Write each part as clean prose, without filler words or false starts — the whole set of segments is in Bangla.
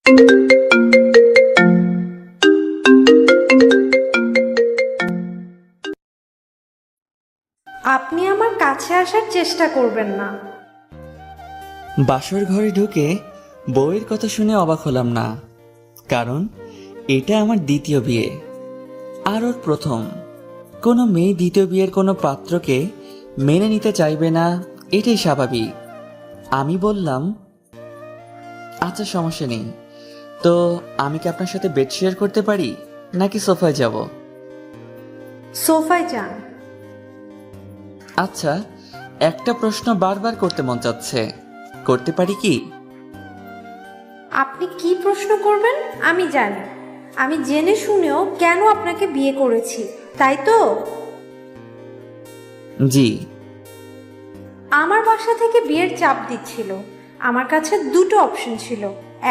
আপনি আমার কাছে আসার চেষ্টা করবেন না। বাসর ঘরে ঢুকে বউয়ের কথা শুনে অবাক হলাম না, কারণ এটা আমার দ্বিতীয় বিয়ে। আর ওর প্রথম। কোনো মেয়ে দ্বিতীয় বিয়ের কোনো পাত্রকে মেনে নিতে চাইবে না, এটাই স্বাভাবিক। আমি বললাম, আচ্ছা সমস্যা নেই, তো আমি কি আপনার সাথে বেড শেয়ার করতে পারি নাকি সোফায় যাব? সোফায় যান। আচ্ছা, একটা প্রশ্ন বারবার করতে মন চাচ্ছে, করতে পারি কি? আপনি কি প্রশ্ন করবেন আমি জানি। আমি জেনে শুনেও কেন আপনাকে বিয়ে করেছি, তাই তো? জি। আমার বাসা থেকে বিয়ের চাপ দিচ্ছিল। আমার কাছে দুটো অপশন ছিল।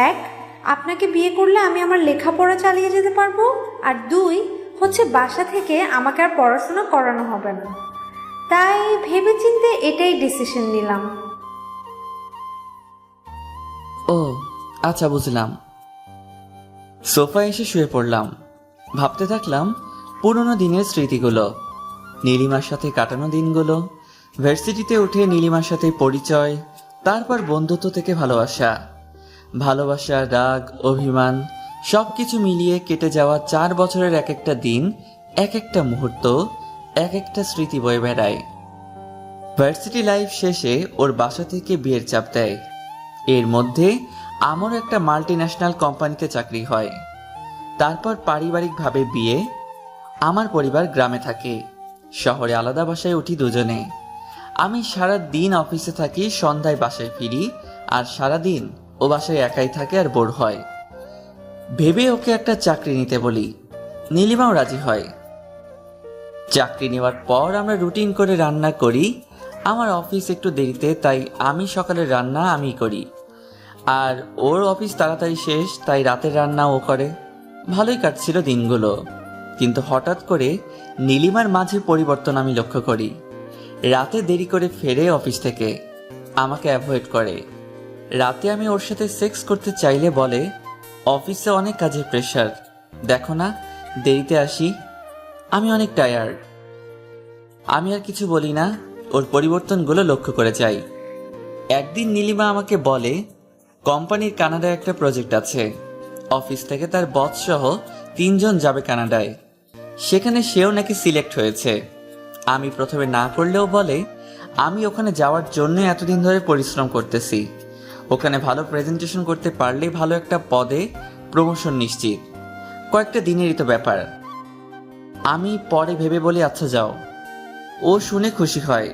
এক, আপনাকে বিয়ে করলে আমি আমার লেখাপড়া চালিয়ে যেতে পারবো, আর দুই হচ্ছে বাসা থেকে আমাকে আর পড়াশোনা করানো হবে না। তাই ভেবেচিন্তে এটাই ডিসিশন নিলাম। ও আচ্ছা, বুঝলাম। সোফায় এসে শুয়ে পড়লাম। ভাবতে থাকলাম পুরনো দিনের স্মৃতিগুলো, নীলিমার সাথে কাটানো দিনগুলো, ভার্সিটিতে উঠে নীলিমার সাথে পরিচয়, তারপর বন্ধুত্ব থেকে ভালোবাসা, ভালোবাসা, রাগ, অভিমান সবকিছু মিলিয়ে কেটে যাওয়া 4 বছরের এক একটা দিন, এক একটা মুহূর্ত, এক একটা স্মৃতি বয়ে বেড়ায়। ভার্সিটি লাইফ শেষে ওর বাসা থেকে বিয়ের চাপ দেয়। এর মধ্যে আমার একটা মাল্টি ন্যাশনাল কোম্পানিতে চাকরি হয়। তারপর পারিবারিকভাবে বিয়ে। আমার পরিবার গ্রামে থাকে, শহরে আলাদা বাসায় উঠি দুজনে। আমি সারা দিন অফিসে থাকি, সন্ধ্যায় বাসায় ফিরি, আর সারা দিন ও বাসায় একাই থাকে আর বোর হয়। ভেবে ওকে একটা চাকরি নিতে বলি, নীলিমাও রাজি হয়। চাকরি নেওয়ার পর আমরা রুটিন করে রান্না করি। আমার অফিস একটু দেরিতে, তাই আমি সকালের রান্না আমি করি, আর ওর অফিস তাড়াতাড়ি শেষ, তাই রাতের রান্না ও করে। ভালোই কাটছিল দিনগুলো, কিন্তু হঠাৎ করে নীলিমার মাঝে পরিবর্তন আমি লক্ষ্য করি। রাতে দেরি করে ফেরে অফিস থেকে, আমাকে অ্যাভয়েড করে। রাতে আমি ওর সাথে সেক্স করতে চাইলে বলে, অফিসে অনেক কাজের প্রেশার, দেখো না দেরিতে আসি, আমি অনেক টায়ার্ড। আমি আর কিছু বলি না, ওর পরিবর্তনগুলো লক্ষ্য করে যাই। একদিন নীলিমা আমাকে বলে, কোম্পানির কানাডায় একটা প্রজেক্ট আছে, অফিস থেকে তার বস সহ 3 জন যাবে কানাডায়। সেখানে সেও নাকি সিলেক্ট হয়েছে। আমি প্রথমে না করলেও বলে, আমি ওখানে যাওয়ার জন্য এতদিন ধরে পরিশ্রম করতেছি, ওখানে ভালো প্রেজেন্টেশন করতে পারলেই ভালো একটা পদে প্রমোশন নিশ্চিত, কয়েকটা দিনেরই তো ব্যাপার। আমি পরে ভেবে বলি, আচ্ছা যাও। ও শুনে খুশি হয়।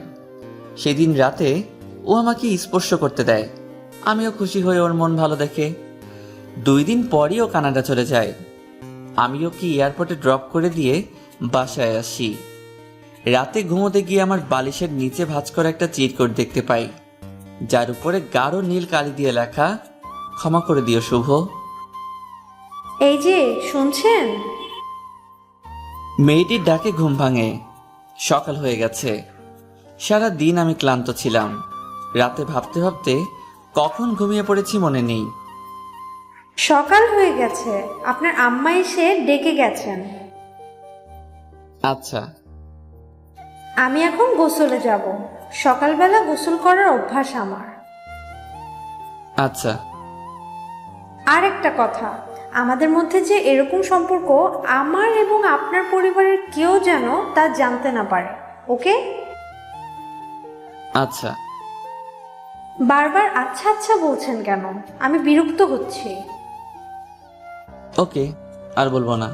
সেদিন রাতে ও আমাকে স্পর্শ করতে দেয়, আমিও খুশি হই ওর মন ভালো দেখে। 2 দিন পরই ও কানাডা চলে যায়। আমি ওকে এয়ারপোর্টে ড্রপ করে দিয়ে বাসায় আসি। রাতে ঘুমোতে গিয়ে আমার বালিশের নিচে ভাঁজ করা একটা চিরকুট দেখতে পাই, যার উপরে গাঢ় নীল কালি দিয়ে লেখা, ক্ষমা করে দিও শুভ। এই যে শুনছেন? মেয়েটির ডাকে ঘুম ভাঙে। সকাল হয়ে গেছে। সারা দিন আমি ক্লান্ত ছিলাম। রাতে ভাবতে ভাবতে কখন ঘুমিয়ে পড়েছি মনে নেই। সকাল হয়ে গেছে, আপনার আম্মা এসে ডেকে গেছেন। আচ্ছা। আমি এখন গোসলে যাব। সকালবেলা গোসল করার অভ্যাস আমার। আচ্ছা। আর একটা কথা, আমাদের মধ্যে যে এরকম সম্পর্ক, আমার এবং আপনার পরিবারের কেউ যেন তা জানতে না পারে, ওকে? আচ্ছা। বারবার আচ্ছা আচ্ছা বলছেন কেন? আমি বিরক্ত হচ্ছি। ওকে, আর বলবো না।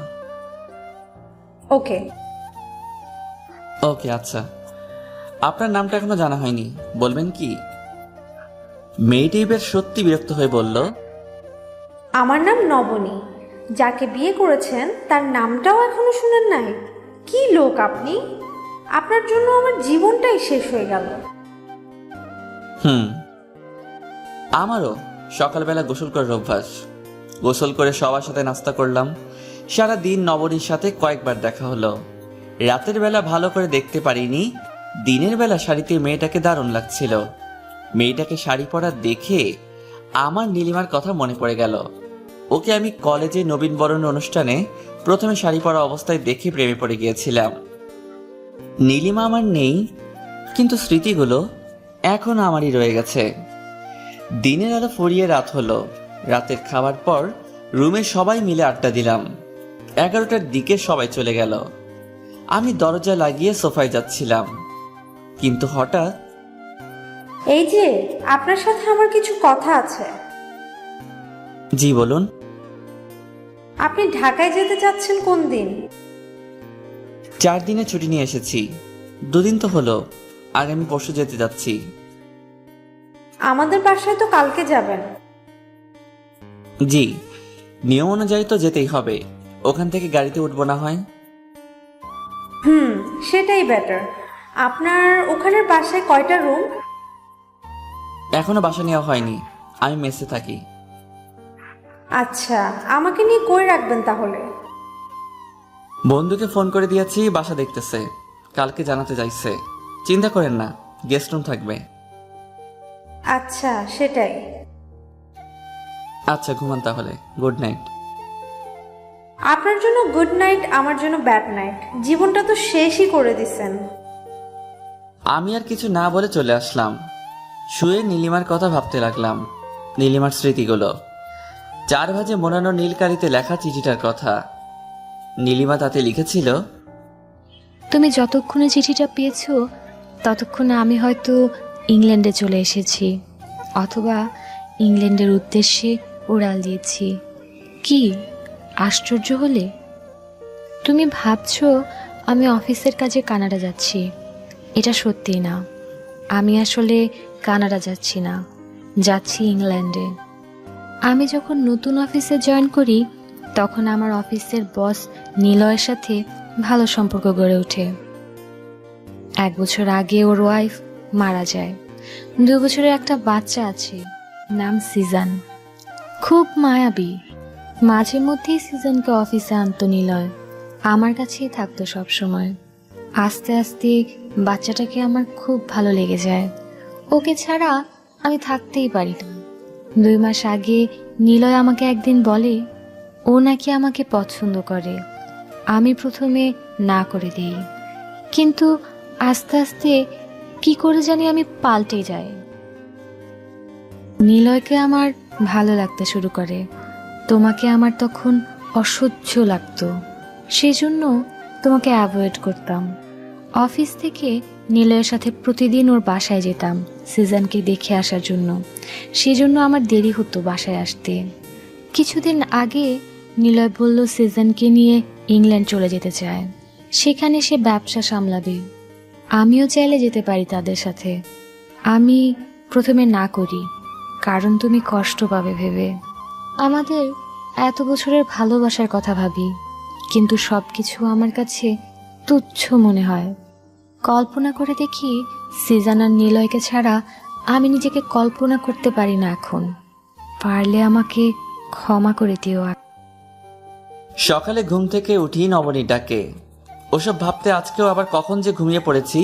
ওকে। ওকে আচ্ছা। আপনার নামটা এখনো জানা হয়নি, বলবেন কি? মেয়েটি এবার সত্যি বিরক্ত হয়ে বলল, আমার নাম নবনী। যাকে বিয়ে করেছেন তার নামটাও এখনো শুনেন নাই? কি লোক আপনি! আপনার জন্য আমার জীবনটাই শেষ হয়ে গেল। আমারও সকালবেলা গোসল করার অভ্যাস। গোসল করে সবার সাথে নাস্তা করলাম। সারা দিন নবনীর সাথে কয়েকবার দেখা হলো। রাতের বেলা ভালো করে দেখতে পারিনি, দিনের বেলা শাড়িতে মেয়েটাকে দারুণ লাগছিল। মেয়েটাকে শাড়ি পরা দেখে আমার নীলিমার কথা মনে পড়ে গেল। ওকে আমি কলেজে নবীনবরণ অনুষ্ঠানে প্রথমে শাড়ি পরা অবস্থায় দেখে প্রেমে পড়ে গিয়েছিলাম। নীলিমা আমার নেই, কিন্তু স্মৃতিগুলো এখন আমারই রয়ে গেছে। দিনের আলো ফুরিয়ে রাত হলো। রাতের খাওয়ার পর রুমে সবাই মিলে আড্ডা দিলাম। 11টার দিকে সবাই চলে গেল। আমি দরজা লাগিয়ে সোফায় যাচ্ছিলাম, কিন্তু হঠাৎ এই যে, আপনার সাথে আমার কিছু কথা আছে। জি বলুন। আপনি ঢাকায় যেতে চাচ্ছেন কোন দিন? 4 দিনের ছুটি নিয়ে এসেছি। 2 দিন তো হলো, আগামী পরশু যেতে যাচ্ছি। আমাদের বাসায় তো কালকে যাবেন। জি, নিয়ম অনুযায়ী তো যেতেই হবে। ওখান থেকে গাড়িতে উঠবো না হয়? সেটাই বেটার। আপনার ওখানের বাসায় কয়টা রুম? এখনো বাসা নেওয়া হয়নি, আমি মেসে থাকি। আচ্ছা, আমাকে নিয়ে কই রাখবেন তাহলে? বন্ধুকে ফোন করে দিয়েছি, বাসা দেখতেছে, কালকে জানাতে চাইছে। চিন্তা করেন না, গেস্ট রুম থাকবে। আচ্ছা, সেটাই। আচ্ছা ঘুমান তাহলে, গুড নাইট। আপনার জন্য গুড নাইট, আমার জন্য ব্যাড নাইট। জীবনটা তো শেষই করে দিছেন। আমি আর কিছু না বলে চলে আসলাম। শুয়ে নীলিমার কথা ভাবতে লাগলাম। নীলিমার স্মৃতিগুলো, 4 ভাজে মোড়ানো নীলকালিতে লেখা চিঠিটার কথা। নীলিমা তাতে লিখেছিল, তুমি যতক্ষণে চিঠিটা পেয়েছো ততক্ষণে আমি হয়তো ইংল্যান্ডে চলে এসেছি, অথবা ইংল্যান্ডের উদ্দেশ্যে উড়াল দিয়েছি। কি আশ্চর্য হলে? তুমি ভাবছো আমি অফিসের কাজে কানাডা যাচ্ছি। এটা সত্যি না, আমি আসলে কানাডা যাচ্ছি না, যাচ্ছি ইংল্যান্ডে। আমি যখন নতুন অফিসে জয়েন করি তখন আমার অফিসের বস নিলয়ের সাথে ভালো সম্পর্ক গড়ে ওঠে। 1 বছর আগে ওর ওয়াইফ মারা যায়। 2 বছরের একটা বাচ্চা আছে, নাম সিজন। খুব মায়াবী। মাঝে মধ্যেই সিজনকে অফিসে আনতো নিলয়, আমার কাছেই থাকতো সব সময়। আস্তে আস্তে বাচ্চাটাকে আমার খুব ভালো লেগে যায়। ওকে ছাড়া আমি থাকতেই পারি না। 2 মাস আগে নিলয় আমাকে একদিন বলে ও নাকি আমাকে পছন্দ করে। আমি প্রথমে না করে দিই, কিন্তু আস্তে আস্তে কি করে জানি আমি পাল্টে যাই। নিলয়কে আমার ভালো লাগতে শুরু করে। তোমাকে আমার তখন অসহ্য লাগতো, সেজন্য তোমাকে অ্যাভয়েড করতাম। অফিস থেকে নিলয়ের সাথে প্রতিদিন ওর বাসায় যেতাম সিজনকে দেখে আসার জন্য। সেজন্য আমার দেরি হতো বাসায় আসতে। কিছুদিন আগে নিলয় বলল সিজনকে নিয়ে ইংল্যান্ড চলে যেতে চায়, সেখানে সে ব্যবসা সামলাবে। আমিও চাইলে যেতে পারি তাদের সাথে। আমি প্রথমে না করি, কারণ তুমি কষ্ট পাবে ভেবে। আমাদের এত বছরের ভালোবাসার কথা ভাবি, কিন্তু সব কিছু আমার কাছে তুচ্ছ মনে হয়। কল্পনা করে দেখি সিজন আর নিলয়কে ছাড়া আমি নিজেকে কল্পনা করতে পারি না এখন। পারলে আমাকে ক্ষমা করে দিও। সকালে ঘুম থেকে উঠি নবনী ডাকে। ওসব ভাবতে আজকেও আবার কখন যে ঘুমিয়ে পড়েছি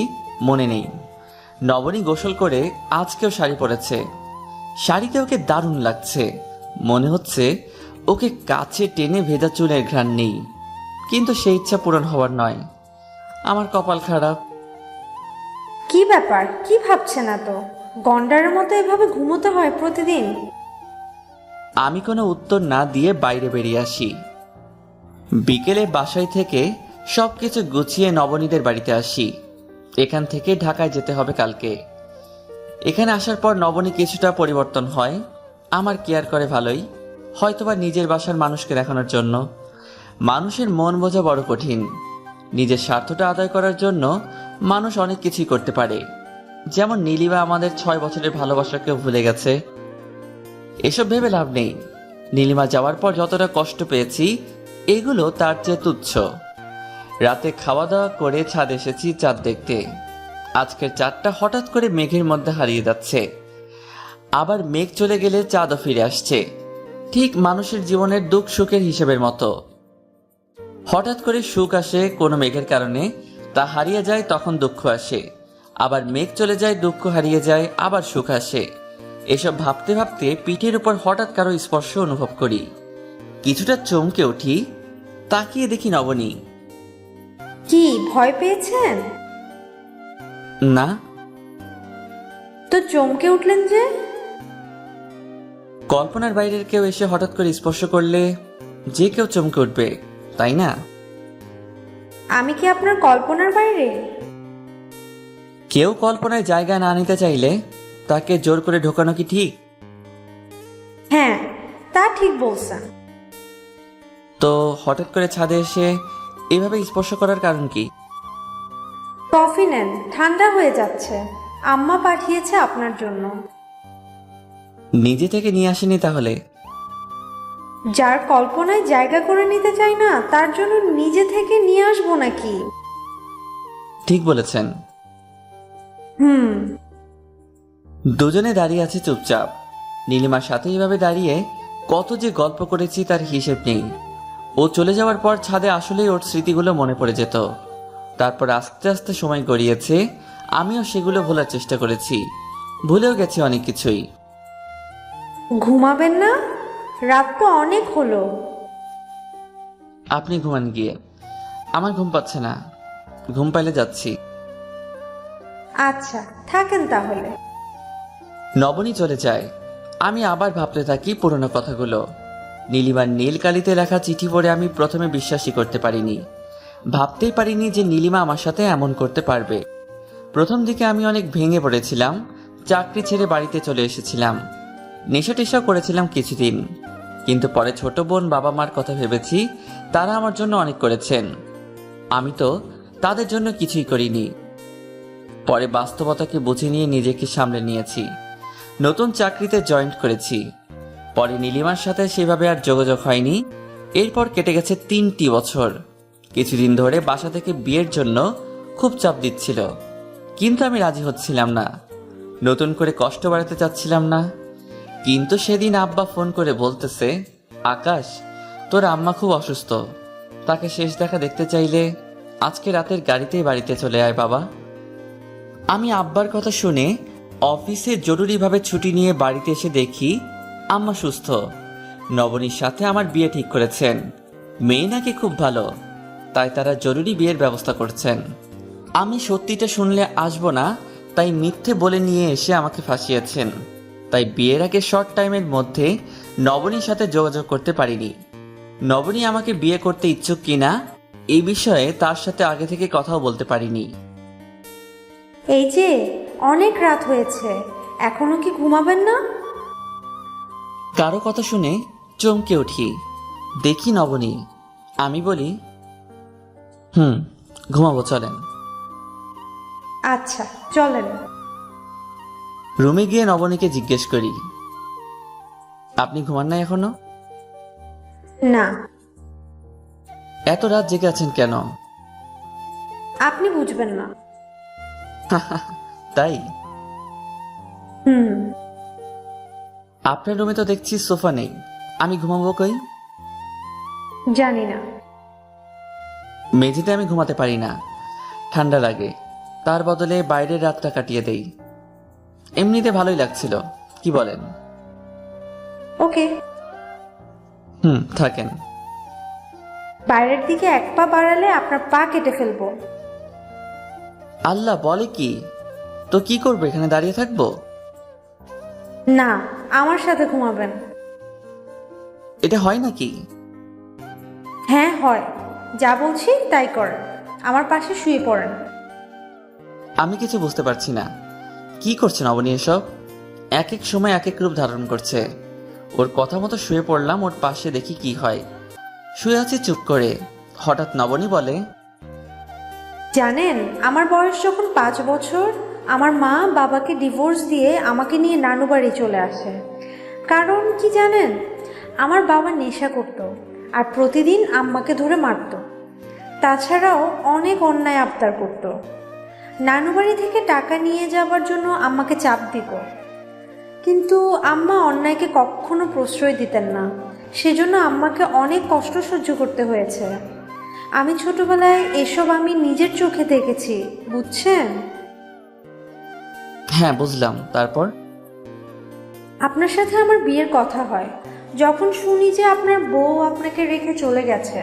মনে নেই। নবনী গোসল করে আজকেও শাড়ি পরেছে। শাড়িতে ওকে দারুণ লাগছে। মনে হচ্ছে ওকে কাছে টেনে ভেজা চুলের ঘ্রাণ নেই, কিন্তু সেই ইচ্ছা পূরণ হওয়ার নয়। আমার কপাল খারাপ। কি ব্যাপার, কি ভাবছেন এত? গন্ডারের মতো এভাবে ঘুমোতে হয় প্রতিদিন? আমি কোনো উত্তর না দিয়ে বাইরে বেরিয়ে আসি। বিকেলে বাসায় থেকে সবকিছু গুছিয়ে নবনীদের বাড়িতে আসি। এখান থেকে ঢাকায় যেতে হবে কালকে। এখানে আসার পর নবনী কিছুটা পরিবর্তন হয়। আমার কেয়ার করে ভালোই, হয়তোবা নিজের বাসার মানুষকে দেখানোর জন্য। মানুষের মন বোঝা বড় কঠিন। নিজের স্বার্থটা আদায় করার জন্য মানুষ অনেক কিছুই করতে পারে। যেমন নীলিমা আমাদের 6 বছরের ভালোবাসাকেও ভুলে গেছে। এসব ভেবে লাভ নেই। নীলিমা যাওয়ার পর যতটা কষ্ট পেয়েছি এগুলো তার চেয়ে তুচ্ছ। রাতে খাওয়া দাওয়া করে ছাদ এসেছি চাঁদ দেখতে। আজকের চাঁদটা হঠাৎ করে মেঘের মধ্যে হারিয়ে যাচ্ছে, আবার মেঘ চলে গেলে চাঁদও ফিরে আসছে। ঠিক মানুষের জীবনের দুঃখ সুখের হিসেবের মতো। হঠাৎ করে সুখ আসে কোনো মেঘের কারণে, তা হারিয়ে যায়, তখন দুঃখ আসে। আবার মেঘ চলে যায়, দুঃখ হারিয়ে যায়, আবার সুখ আসে। এসব ভাবতে ভাবতে পিঠের উপর হঠাৎ কারো স্পর্শ অনুভব করি। কিছুটা চমকে উঠি, তাকিয়ে দেখি নবনী। কি ভয় পেয়েছেন? না। তো চমকে উঠলেন যে? কল্পনার বাইরের কেউ এসে হঠাৎ করে স্পর্শ করলে যে কেউ চমকে উঠবে, তাই না? আমি কি আপনার কল্পনার বাইরে? কেউ কল্পনায় জায়গা না নিতে চাইলে তাকে জোর করে ঢোকানো কি ঠিক? হ্যাঁ, তা ঠিক বলছেন। তো হঠাৎ করে ছাদে এসে এভাবে স্পর্শ করার কারণ কি? কফি নেন, ঠান্ডা হয়ে যাচ্ছে। আম্মা পাঠিয়েছে আপনার জন্য। নিজে থেকে নিয়ে আসেনি তাহলে? যার কল্পনায় জায়গা করে নিতে চাই না তার জন্য নিজে থেকে নিয়ে আসবো নাকি? ঠিক বলেছেন। হুম। দুজনে দাঁড়িয়ে আছে চুপচাপ। নীলিমার সাথে এইভাবে দাঁড়িয়ে কত যে গল্প করেছি তার হিসেব নেই। ও চলে যাওয়ার পর ছাদে আসলেই ওর স্মৃতিগুলো মনে পড়ে যেত। তারপর আস্তে আস্তে সময় গড়িয়েছে, আমিও সেগুলো ভোলার চেষ্টা করেছি, ভুলেও গেছি অনেক কিছুই। ঘুমাবেন না? রাত তো অনেক হলো। আপনি ঘুমান গিয়ে, আমার ঘুম পাচ্ছে না। ঘুম পাইলে যাচ্ছি। আচ্ছা, থাকেন তাহলে। নবনী চলে যায়। আমি আবার ভাবতে থাকি পুরনো কথাগুলো। নীলিমার নীল কালিতে লেখা চিঠি পড়ে আমি প্রথমে বিশ্বাসই করতে পারিনি। ভাবতেই পারিনি যে নীলিমা আমার সাথে এমন করতে পারবে। প্রথম দিকে আমি অনেক ভেঙে পড়েছিলাম। চাকরি ছেড়ে বাড়িতে চলে এসেছিলাম। নেশা টেশা করেছিলাম কিছুদিন, কিন্তু পরে ছোট বোন বাবা মার কথা ভেবেছি। তারা আমার জন্য অনেক করেছেন, আমি তো তাদের জন্য কিছুই করিনি। পরে বাস্তবতাকে বুঝে নিয়ে নিজেকে সামলে নিয়েছি। নতুন চাকরিতে জয়েন্ট করেছি। পরে নীলিমার সাথে সেভাবে আর যোগাযোগ হয়নি। এরপর কেটে গেছে 3টি বছর। কিছুদিন ধরে বাসা থেকে বিয়ের জন্য খুব চাপ দিচ্ছিল, কিন্তু আমি রাজি হচ্ছিলাম না। নতুন করে কষ্ট বাড়াতে চাচ্ছিলাম না। কিন্তু সেদিন আব্বা ফোন করে বলতেছে, আকাশ, তোর আম্মা খুব অসুস্থ, তাকে শেষ দেখা দেখতে চাইলে আজকে রাতের গাড়িতেই বাড়িতে চলে আয় বাবা। আমি আব্বার কথা শুনে অফিসে জরুরিভাবে ছুটি নিয়ে বাড়িতে এসে দেখি আম্মা সুস্থ। নবনীর সাথে আমার বিয়ে ঠিক করেছেন। মেয়ে নাকি খুব ভালো, তাই তারা জরুরি বিয়ের ব্যবস্থা করছেন। আমি সত্যিটা শুনলে আসবো না, তাই মিথ্যে বলে নিয়ে এসে আমাকে ফাঁসিয়েছেন। তাই বিয়ের আগে শর্ট টাইমের মধ্যে নবনীর সাথে যোগাযোগ করতে পারিনি। নবনী আমাকে বিয়ে করতে ইচ্ছুক কিনা এই বিষয়ে তার সাথে আগে থেকে কথাও বলতে পারিনি। এই যে অনেক রাত হয়েছে, এখনো কি ঘুমাবেন না? কারো কথা শুনে চমকে উঠি, দেখি নবনী। আমি বলি, ঘুমাবো, চলেন। আচ্ছা, চলেন। রুমে গিয়ে নবনীকে জিজ্ঞেস করি, আপনি ঘুমান নাই এখনো? না। এত রাত জেগে আছেন কেন? আপনি বুঝবেন না। তাই? হুম। আপনার রুমে তো দেখছি সোফা নেই, আমি ঘুমাবো কই? জানি না। মেঝেতে আমি ঘুমাতে পারি না, ঠান্ডা লাগে। তার বদলে বাইরের রাতটা কাটিয়ে দেই। এমনিতে ভালোই লাগছিল, কি বলেন? ওকে। থাকেন। বাইরের দিকে এক পা বাড়ালে আপনার পা কেটে ফেলবো। আল্লাহ, বলে কি? তো কি করবো, এখানে দাঁড়িয়ে থাকবো? না, আমার সাথে ঘুমাবেন। এটা হয় নাকি? হ্যাঁ হয়, যা বলছি তাই করেন। আমার পাশে শুয়ে পড়েন। আমি কিছু বুঝতে পারছি না, কি করছেন নবনী এসব? এক এক সময় এক এক রূপ ধারণ করছে। ওর কথা মতো শুয়ে পড়লাম, ওর পাশে দেখি কি হয়। শুয়ে আছি চুপ করে। হঠাৎ নবনী বলে, জানেন, আমার বয়স যখন 5 বছর, আমার মা বাবাকে ডিভোর্স দিয়ে আমাকে নিয়ে নানু বাড়ি চলে আসে। কারণ কি জানেন? আমার বাবা নেশা করত আর প্রতিদিন আম্মাকে ধরে মারত। তাছাড়াও অনেক অন্যায় আবদার করত। নানু বাড়ি থেকে টাকা নিয়ে যাবার জন্য আম্মাকে চাপ দিত, কিন্তু আম্মা অন্যায়কে কখনো প্রশ্রয় দিতেন না। সেজন্য আম্মাকে অনেক কষ্ট সহ্য করতে হয়েছে। আমি ছোটবেলায় এসব আমি নিজের চোখে দেখেছি, বুঝছেন? হ্যাঁ বুঝলাম। তারপর? আপনার সাথে আমার বিয়ের কথা হয়। যখন শুনি যে আপনার বউ আপনাকে রেখে চলে গেছে,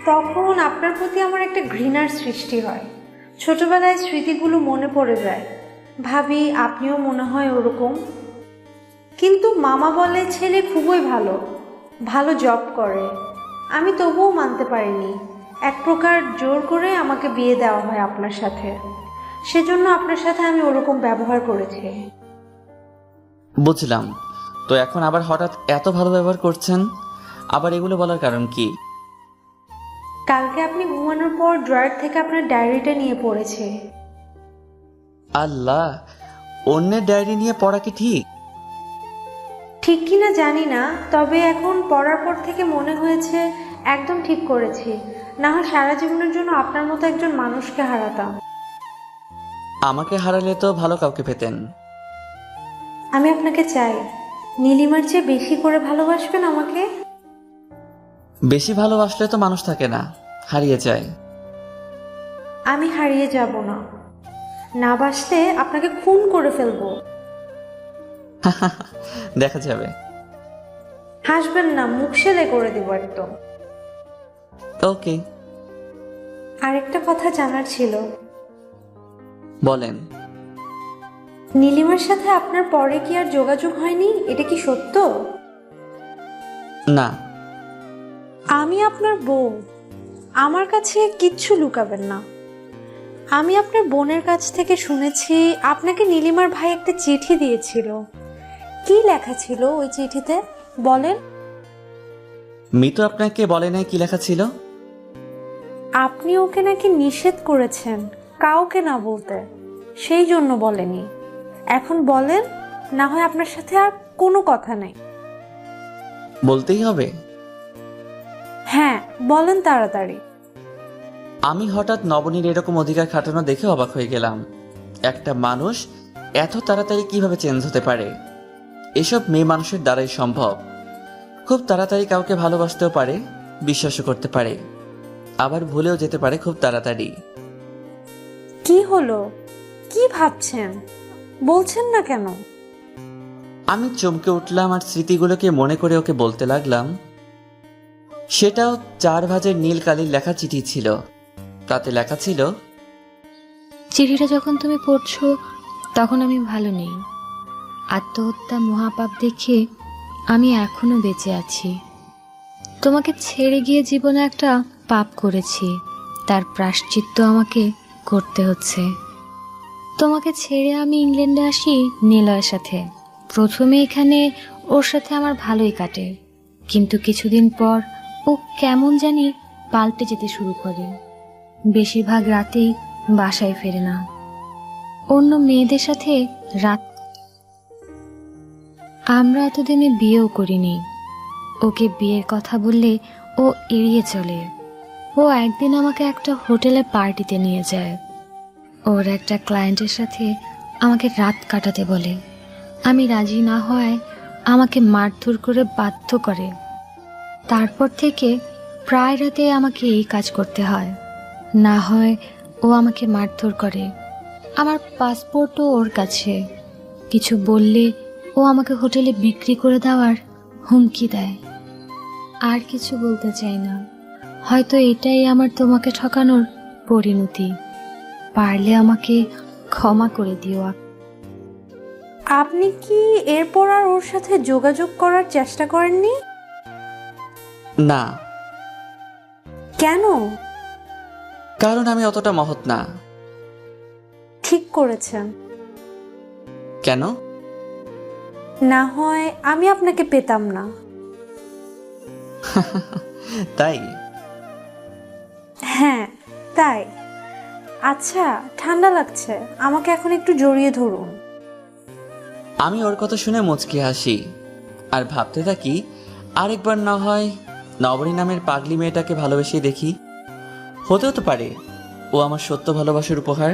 তখন আপনার প্রতি আমার একটা ঘৃণার সৃষ্টি হয়। ছোটবেলায় স্মৃতিগুলো মনে পড়ে যায়, ভাবি আপনিও মনে হয় ওরকম। কিন্তু মামা বলে ছেলে খুবই ভালো, ভালো জব করে। আমি তবুও মানতে পারিনি। এক প্রকার জোর করে আমাকে বিয়ে দেওয়া হয় আপনার সাথে, সেজন্য আপনার সাথে আমি ওরকম ব্যবহার করেছি। বুঝলাম। তো এখন আবার হঠাৎ এত ভালো ব্যবহার করছেন, আবার এগুলো বলার কারণ কি? কালকে আপনি ঘুমানোর পর ড্রয়ার থেকে আপনার ডায়েরিটা নিয়ে পড়েছে। আল্লাহ, অন্যের ডায়েরি নিয়ে পড়া কি ঠিক? ঠিক কিনা জানি না, তবে এখন পড়ার পর থেকে মনে হয়েছে একদম ঠিক করেছি। না হয় সারা জীবনের জন্য আপনার মতো একজন মানুষকে হারাতাম। আমাকে হারালে তো ভালো কাউকে পেতেন। আমি আপনাকে চাই। নীলিমার চেয়ে বেশি করে ভালোবাসবেন আমাকে। বেশি ভালোবাসলে তো মানুষ থাকে না, হারিয়ে যায়। আমি হারিয়ে যাব না, না বাসলে আপনাকে খুন করে ফেলবো। দেখা যাবে। হাসবেন না, মুখ সেলাই করে দেবো একদম। ওকে। আরেকটা কথা জানার ছিল। বলেন। নীলিমার সাথে আপনার পরে কি আর যোগাযোগ হয়নি? এটা কি সত্য? না। আমি আপনার বউ, আমার কাছে কিচ্ছু লুকাবেন না। আমি আপনার বোনের কাছ থেকে শুনেছি আপনাকে নীলিমার ভাই একটা চিঠি দিয়েছিল। কি লেখা ছিল ওই চিঠিতে বলেন? মিতু আপনাকে বলে নাই কি লেখা ছিল? আপনি ওকে নাকি নিষেধ করেছেন কাউকে না বলতে, সেই জন্য বলেনি। এখন বলেন, না হয় আপনার সাথে আর কোনো কথা নেই। বলতেই হবে? হ্যাঁ বলেন তাড়াতাড়ি। আমি হঠাৎ নবনীর এরকম অধিকার খাটানো দেখে অবাক হয়ে গেলাম। একটা মানুষ এত তাড়াতাড়ি কিভাবে চেঞ্জ হতে পারে? এসব মেয়ে মানুষের দ্বারাই সম্ভব। খুব তাড়াতাড়ি কাউকে ভালোবাসতেও পারে, বিশ্বাসও করতে পারে, আবার ভুলেও যেতে পারে খুব তাড়াতাড়ি। কি হলো? কি ভাবছেন? বলছেন না কেন? আমি চমকে উঠলাম আর স্মৃতিগুলোকে মনে করে ওকে বলতে লাগলাম। সেটাও 4 ভাঁজের নীল কালির লেখা চিঠি ছিল। তাতে লেখা ছিল, চিঠিটা যখন তুমি পড়ছো তখন আমি ভালো নেই। আত্মহত্যা মহাপাপ দেখে আমি এখনো বেঁচে আছি। তোমাকে ছেড়ে গিয়ে জীবনে একটা পাপ করেছি, তার প্রায়শ্চিত্ত আমাকে করতে হচ্ছে। তোমাকে ছেড়ে আমি ইংল্যান্ডে আসি নিলয়ের সাথে। প্রথমে এখানে ওর সাথে আমার ভালোই কাটে, কিন্তু কিছুদিন পর ও কেমন জানি পাল্টে যেতে শুরু করে। বেশিরভাগ রাতেই বাসায় ফেরে না, অন্য মেয়েদের সাথে রাত। আমরা এতদিনে বিয়েও করিনি। ওকে বিয়ের কথা বললে ও এড়িয়ে চলে। ও একদিন আমাকে একটা হোটেলে পার্টিতে নিয়ে যায়। ওর একটা ক্লায়েন্টের সাথে আমাকে রাত কাটাতে বলে। আমি রাজি না হওয়ায় আমাকে মারধর করে বাধ্য করে। তারপর থেকে প্রায় রাতে আমাকে এই কাজ করতে হয়, না হয় ও আমাকে মারধর করে। আমার পাসপোর্টও ওর কাছে। কিছু বললে ও আমাকে হোটেলে বিক্রি করে দেওয়ার হুমকি দেয়। আর কিছু বলতে চাই না, হয়তো এটাই আমার তোমাকে ঠকানোর পরিণতি। পারলে আমাকে ক্ষমা করে দিও। আপনি কি এরপর আর ওর সাথে যোগাযোগ করার চেষ্টা করেননি? না। কেন? কারণ আমি অতটা মহৎ না। ঠিক করেছেন। কেন? না হয় আমি আপনাকে পেতাম না। তাই? হ্যাঁ তাই। আচ্ছা ঠান্ডা লাগছে, আমাকে এখন একটু জড়িয়ে ধরুন। আমি ওর কথা শুনে মুচকি হাসি আর ভাবতে থাকি, আরেকবার না হয় নবনী নামের পাগলি মেয়েটাকে ভালোবেসে দেখি। হতেও তো পারে ও আমার সত্য ভালোবাসার উপহার।